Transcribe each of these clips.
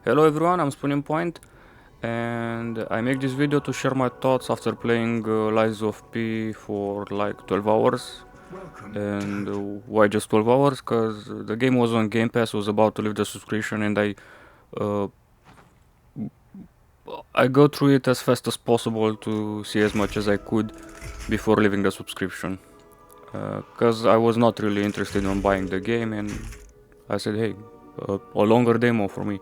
Hello everyone, I'm Spooning Point, and I make this video to share my thoughts after playing Lies of P for like 12 hours. And why just 12 hours? Because the game was on Game Pass, was about to leave the subscription, and uh, I go through it as fast as possible to see as much as I could before leaving the subscription. Because I was not really interested in buying the game, and I said, hey, a longer demo for me.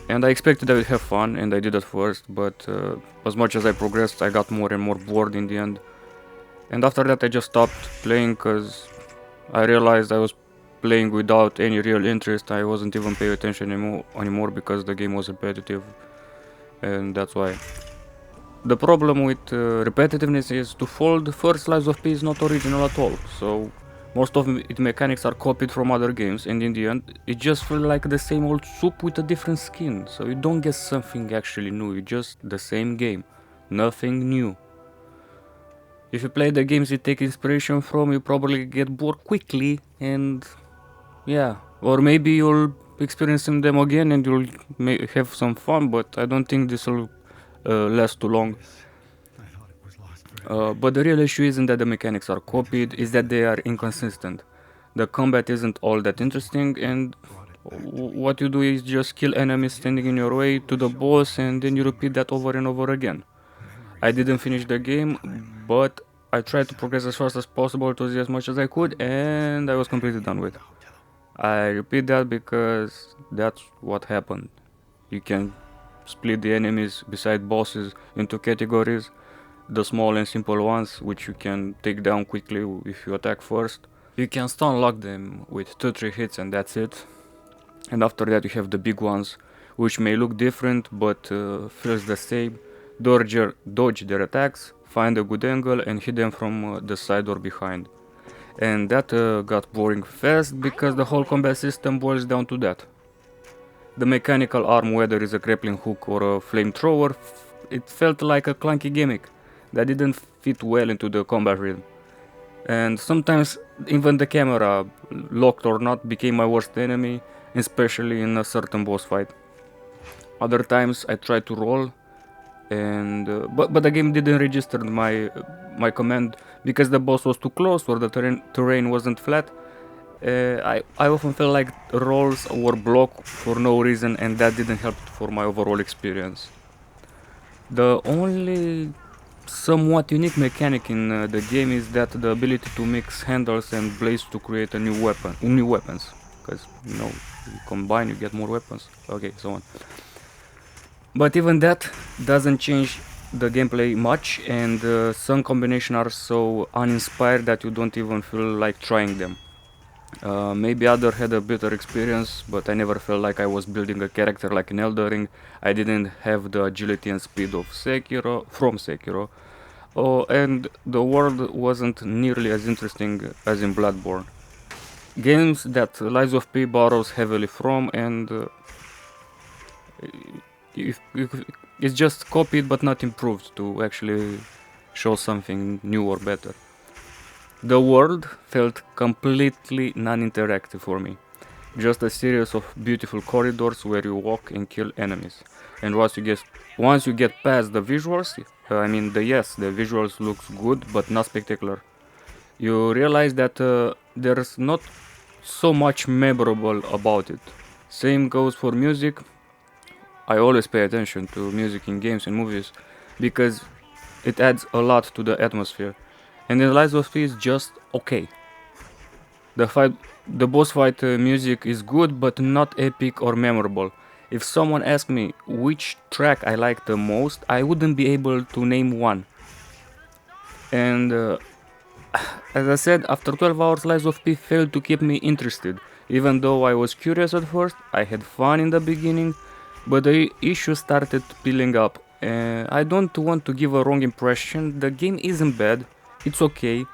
And I expected I would have fun, and I did at first, but as much as I progressed, I got more and more bored in the end. And after that, I just stopped playing because I realized I was playing without any real interest. I wasn't even paying attention anymore because the game was repetitive, and that's why. The problem with repetitiveness is twofold. First, Lies of P is not original at all, so most of its mechanics are copied from other games, and in the end, it just feels like the same old soup with a different skin. So you don't get something actually new, it's just the same game, nothing new. If you play the games you take inspiration from, you probably get bored quickly, and yeah, or maybe you'll experience them again and you'll have some fun, but I don't think this will last too long. But the real issue isn't that the mechanics are copied, is that they are inconsistent. The combat isn't all that interesting, and what you do is just kill enemies standing in your way to the boss, and then you repeat that over and over again. I didn't finish the game, but I tried to progress as fast as possible to see as much as I could, and I was completely done with. I repeat that because that's what happened. You can split the enemies beside bosses into categories, the small and simple ones, which you can take down quickly if you attack first. You can stun lock them with 2-3 hits and that's it. And after that you have the big ones, which may look different but feels the same. Dodge their attacks, find a good angle and hit them from the side or behind. And that got boring fast because the whole combat system boils down to that. The mechanical arm, whether it's a grappling hook or a flamethrower, it felt like a clunky gimmick that didn't fit well into the combat rhythm. And sometimes even the camera, locked or not, became my worst enemy, especially in a certain boss fight. Other times I tried to roll, and but the game didn't register my command because the boss was too close or the terrain wasn't flat. I often felt like rolls were blocked for no reason, and that didn't help for my overall experience. The only somewhat unique mechanic in the game is that the ability to mix handles and blades to create a new weapons. Because you combine, you get more weapons. Okay, so on. But even that doesn't change the gameplay much, and some combinations are so uninspired that you don't even feel like trying them. Maybe other had a better experience, but I never felt like I was building a character like in Elden Ring. I didn't have the agility and speed of Sekiro. Oh, and the world wasn't nearly as interesting as in Bloodborne. Games that Lies of P borrows heavily from, and it's just copied but not improved to actually show something new or better. The world felt completely non-interactive for me. Just a series of beautiful corridors where you walk and kill enemies. And once you get past the visuals, the visuals looks good but not spectacular. You realize that there's not so much memorable about it. Same goes for music. I always pay attention to music in games and movies because it adds a lot to the atmosphere. And in Lies of P is just okay. The fight, the boss fight music is good but not epic or memorable. If someone asked me which track I like the most, I wouldn't be able to name one. And as I said, after 12 hours, Lies of P failed to keep me interested. Even though I was curious at first, I had fun in the beginning, but the issues started piling up. I don't want to give a wrong impression. The game isn't bad, it's okay,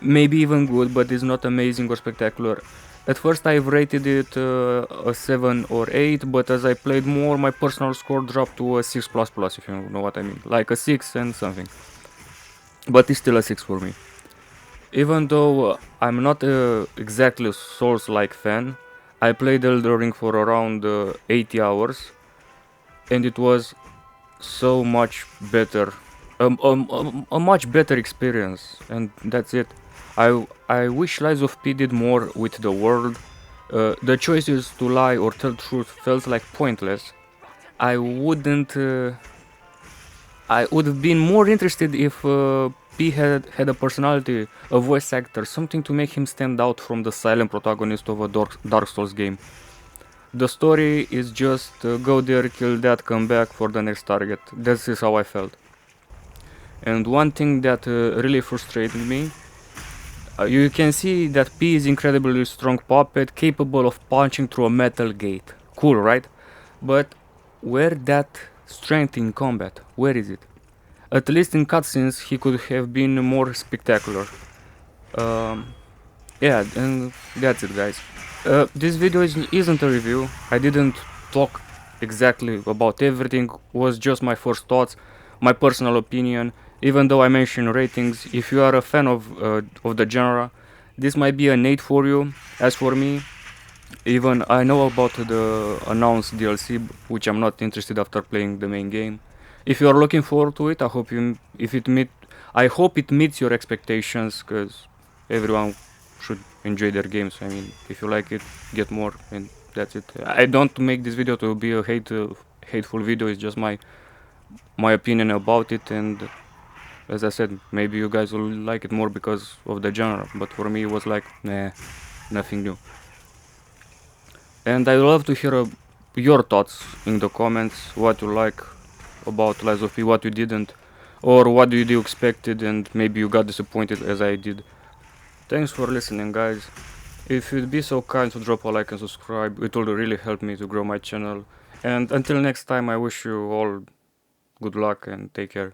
maybe even good, but it's not amazing or spectacular. At first I've rated it a 7 or 8, but as I played more, my personal score dropped to a 6++, if you know what I mean. Like a 6 and something. But it's still a 6 for me. Even though I'm not exactly a Souls-like fan, I played Elden Ring for around 80 hours, and it was so much better, a much better experience, and that's it. I wish Lies of P did more with the world. The choices to lie or tell truth felt like pointless. I wouldn't. I would have been more interested if P had a personality, a voice actor, something to make him stand out from the silent protagonist of a Dark Souls game. The story is just go there, kill that, come back for the next target. This is how I felt. And one thing that really frustrated me, you can see that P is incredibly strong puppet, capable of punching through a metal gate. Cool, right? But where that strength in combat? Where is it? At least in cutscenes, he could have been more spectacular. Um, yeah, and that's it, guys. This video isn't a review. I didn't talk exactly about everything. It was just my first thoughts, my personal opinion. Even though I mentioned ratings, if you are a fan of the genre, this might be an 8 for you. As for me, even I know about the announced DLC, which I'm not interested after playing the main game. If you are looking forward to it, I hope it meets your expectations, because everyone should enjoy their games. I mean, if you like it, get more, and that's it. I don't make this video to be a hateful video. It's just my opinion about it, and as I said, maybe you guys will like it more because of the genre. But for me, it was like, nah, nothing new. And I love to hear your thoughts in the comments, what you like about Lies of P, what you didn't, or what did you expected and maybe you got disappointed as I did. Thanks for listening, guys. If you'd be so kind to drop a like and subscribe, it will really help me to grow my channel. And until next time, I wish you all good luck and take care.